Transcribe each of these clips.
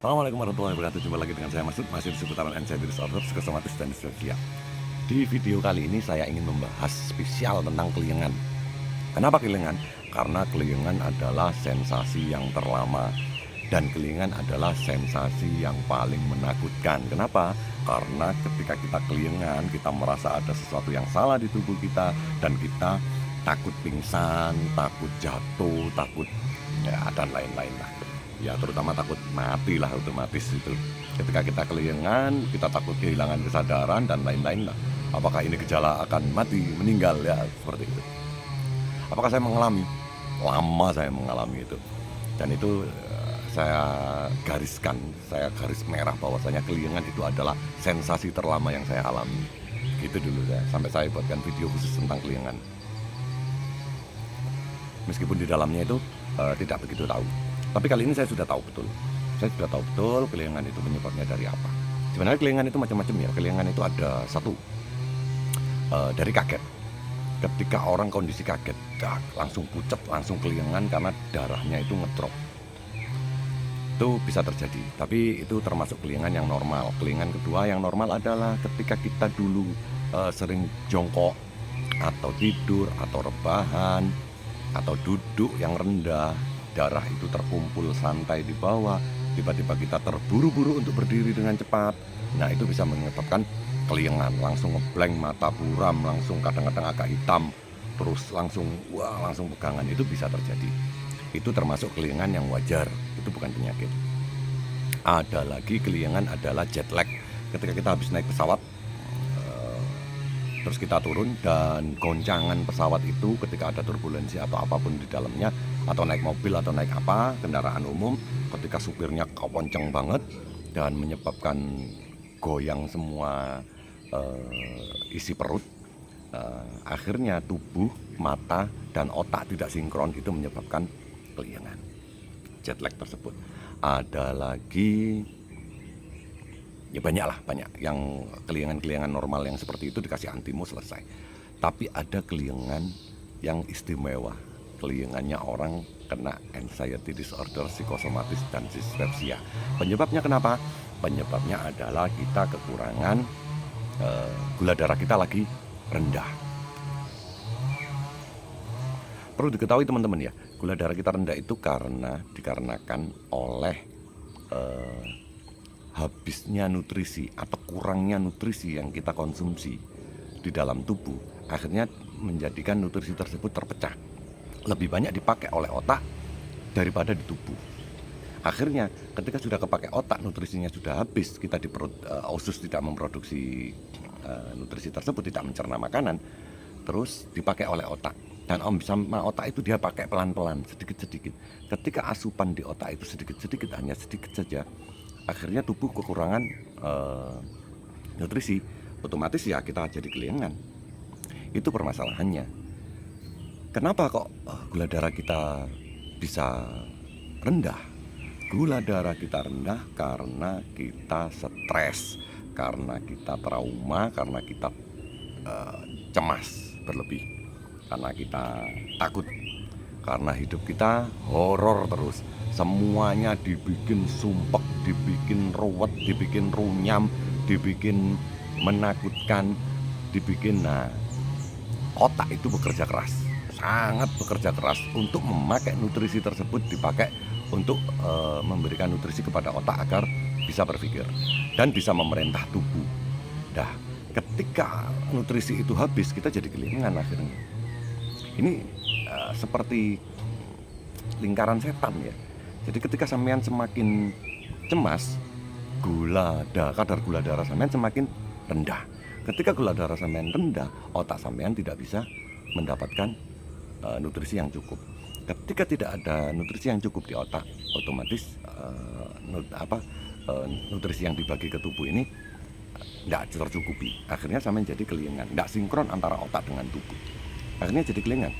Assalamualaikum warahmatullahi wabarakatuh. Jumpa lagi dengan saya masih di seputaran anxiety disorder, psikosomatis dan distrofia. Di video kali ini saya ingin membahas spesial tentang kelingan. Kenapa kelingan? Karena kelingan adalah sensasi yang terlama dan kelingan adalah sensasi yang paling menakutkan. Kenapa? Karena ketika kita kelingan, kita merasa ada sesuatu yang salah di tubuh kita dan kita takut pingsan, takut jatuh, takut ya dan lain-lain lah. Ya terutama takut mati lah otomatis itu. Ketika kita kelingan, kita takut kehilangan kesadaran dan lain-lain lah. Apakah ini gejala akan mati, meninggal ya seperti itu. Apakah saya mengalami? Lama saya mengalami itu. Dan itu saya gariskan, saya garis merah bahwasanya kelingan itu adalah sensasi terlama yang saya alami. Gitu dulu saya, sampai saya buatkan video khusus tentang kelingan. Meskipun di dalamnya itu tidak begitu tahu. Tapi kali ini saya sudah tahu betul. Saya sudah tahu betul kelingan itu penyebabnya dari apa. Sebenarnya kelingan itu macam-macam ya. Kelingan itu ada satu dari kaget. Ketika orang kondisi kaget, langsung pucat, langsung kelingan karena darahnya itu ngedrop. Itu bisa terjadi. Tapi itu termasuk kelingan yang normal. Kelingan kedua yang normal adalah ketika kita dulu sering jongkok atau tidur atau rebahan atau duduk yang rendah, darah itu terkumpul santai di bawah, tiba-tiba kita terburu-buru untuk berdiri dengan cepat. Nah itu bisa menyebabkan kelingan, langsung ngeblank, mata buram, langsung kadang-kadang agak hitam, terus langsung pegangan. Itu bisa terjadi. Itu termasuk kelingan yang wajar, itu bukan penyakit. Ada lagi kelingan adalah jet lag. Ketika kita habis naik pesawat, terus kita turun dan goncangan pesawat itu ketika ada turbulensi atau apapun di dalamnya, atau naik mobil atau naik apa, kendaraan umum, ketika supirnya kenceng banget dan menyebabkan goyang semua isi perut, akhirnya tubuh, mata, dan otak tidak sinkron, itu menyebabkan kelingan, jet lag tersebut. Ada lagi ya banyak yang kelingan-kelingan normal yang seperti itu dikasih antimo selesai. Tapi ada kelingan yang istimewa, kelingannya orang kena anxiety disorder, psikosomatis dan distrofia. Penyebabnya kenapa? Penyebabnya adalah kita kekurangan gula darah kita lagi rendah. Perlu diketahui teman-teman ya, gula darah kita rendah itu dikarenakan oleh habisnya nutrisi atau kurangnya nutrisi yang kita konsumsi di dalam tubuh, akhirnya menjadikan nutrisi tersebut terpecah, lebih banyak dipakai oleh otak daripada di tubuh. Akhirnya ketika sudah kepakai otak, nutrisinya sudah habis, kita di perut, usus tidak memproduksi nutrisi tersebut, tidak mencerna makanan, terus dipakai oleh otak. Dan sama otak itu dia pakai pelan-pelan, sedikit-sedikit. Ketika asupan di otak itu sedikit-sedikit, hanya sedikit saja, akhirnya tubuh kekurangan nutrisi, otomatis ya kita jadi kelingan. Itu permasalahannya. Kenapa kok gula darah kita bisa rendah? Gula darah kita rendah karena kita stres, karena kita trauma, karena kita cemas berlebih, karena kita takut, karena hidup kita horor terus. Semuanya dibikin sumpek, dibikin ruwet, dibikin runyam, dibikin menakutkan, dibikin otak itu bekerja keras, sangat bekerja keras untuk memakai nutrisi tersebut, dipakai untuk memberikan nutrisi kepada otak agar bisa berpikir dan bisa memerintah tubuh. Nah, ketika nutrisi itu habis, kita jadi kelingan akhirnya. Ini seperti lingkaran setan ya. Jadi ketika sampean semakin cemas, kadar gula darah sampean semakin rendah. Ketika gula darah sampean rendah, otak sampean tidak bisa mendapatkan nutrisi yang cukup. Ketika tidak ada nutrisi yang cukup di otak, otomatis nutrisi yang dibagi ke tubuh ini tidak tercukupi. Akhirnya sampean jadi kelingan, tidak sinkron antara otak dengan tubuh. Akhirnya jadi kelingan.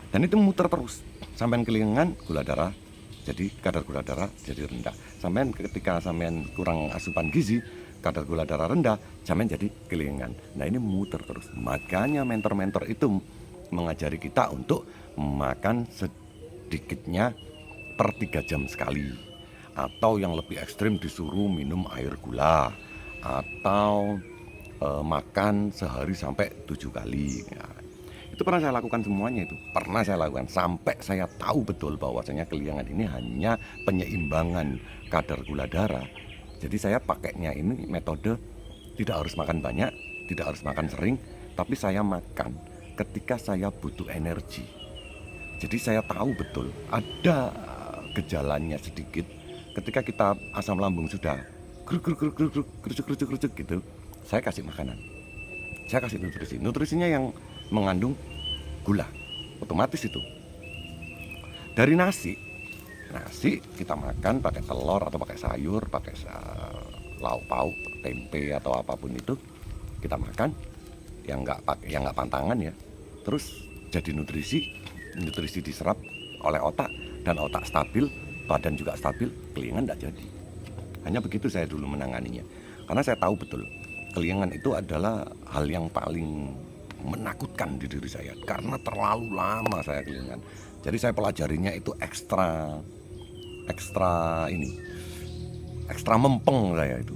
Dan itu muter terus. Sampean kelingan, kadar gula darah jadi rendah. Sampean ketika sampean kurang asupan gizi, kadar gula darah rendah, sampean jadi kelingan. Nah ini muter terus. Makanya mentor-mentor itu mengajari kita untuk makan sedikitnya per 3 jam sekali. atau yang lebih ekstrim disuruh minum air gula, atau makan sehari sampai 7 kali ya. Itu pernah saya lakukan semuanya, itu pernah saya lakukan sampai saya tahu betul bahwasanya keliangan ini hanya penyeimbangan kadar gula darah. Jadi saya pakainya ini metode tidak harus makan banyak, tidak harus makan sering, tapi saya makan ketika saya butuh energi. Jadi saya tahu betul ada gejalanya sedikit ketika kita asam lambung sudah kerucuk gitu, saya kasih makanan, saya kasih nutrisinya yang mengandung gula, otomatis itu dari nasi kita makan pakai telur atau pakai sayur, pakai lauk pauk, tempe atau apapun itu kita makan yang nggak pantangan ya, terus jadi nutrisi diserap oleh otak dan otak stabil, badan juga stabil, keliangan tidak jadi. Hanya begitu saya dulu menanganinya, karena saya tahu betul keliangan itu adalah hal yang paling menakutkan di diri saya karena terlalu lama saya keliangan. Jadi saya pelajarinya itu ekstra mempeng saya itu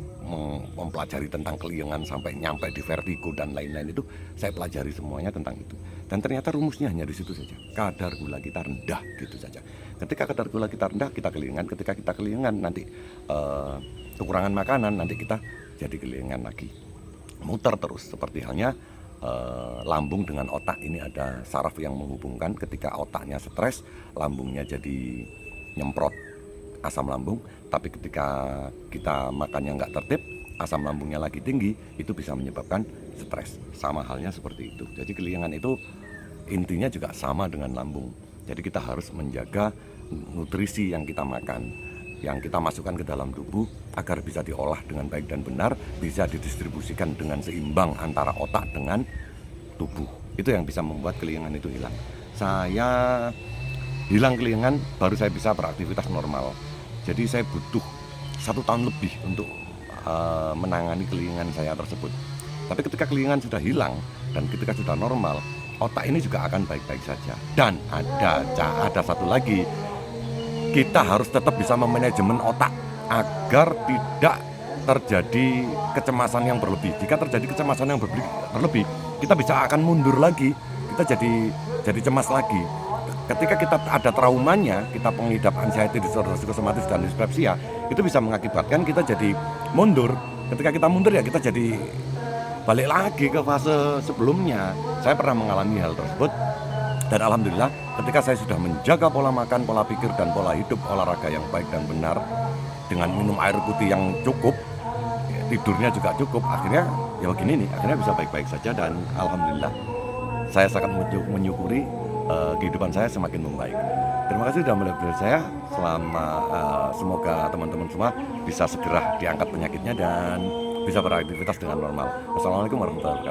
mempelajari tentang keliangan sampai nyampe di vertigo dan lain-lain, itu saya pelajari semuanya tentang itu. Dan ternyata rumusnya hanya di situ saja, kadar gula kita rendah gitu saja. Ketika kadar gula kita rendah, kita keliangan. Ketika kita keliangan nanti kekurangan makanan, nanti kita jadi keliangan lagi, muter terus. Seperti halnya lambung dengan otak, ini ada saraf yang menghubungkan. Ketika otaknya stres, lambungnya jadi nyemprot asam lambung, tapi ketika kita makannya nggak tertib, asam lambungnya lagi tinggi, itu bisa menyebabkan stres. Sama halnya seperti itu. Jadi keliangan itu intinya juga sama dengan lambung. Jadi kita harus menjaga nutrisi yang kita makan, yang kita masukkan ke dalam tubuh agar bisa diolah dengan baik dan benar, bisa didistribusikan dengan seimbang antara otak dengan tubuh. Itu yang bisa membuat keliangan itu hilang. Saya hilang keliangan baru saya bisa beraktivitas normal. Jadi saya butuh 1 tahun lebih untuk menangani keliangan saya tersebut. Tapi ketika keliangan sudah hilang dan ketika sudah normal, otak ini juga akan baik-baik saja. Dan ada satu lagi, kita harus tetap bisa memanajemen otak agar tidak terjadi kecemasan yang berlebih. Jika terjadi kecemasan yang berlebih, kita bisa akan mundur lagi, kita jadi cemas lagi. Ketika kita ada traumanya, kita pengidap anxiety disorder psikosomatis dan dispepsia, itu bisa mengakibatkan kita jadi mundur. Ketika kita mundur ya kita jadi balik lagi ke fase sebelumnya. Saya pernah mengalami hal tersebut, dan alhamdulillah ketika saya sudah menjaga pola makan, pola pikir, dan pola hidup, olahraga yang baik dan benar, dengan minum air putih yang cukup, tidurnya juga cukup, akhirnya ya begini nih, akhirnya bisa baik-baik saja. Dan alhamdulillah saya sangat menyukuri kehidupan saya semakin membaik. Terima kasih sudah melihat saya. Semoga teman-teman semua bisa segera diangkat penyakitnya dan bisa beraktivitas dengan normal. Wassalamualaikum warahmatullahi wabarakatuh.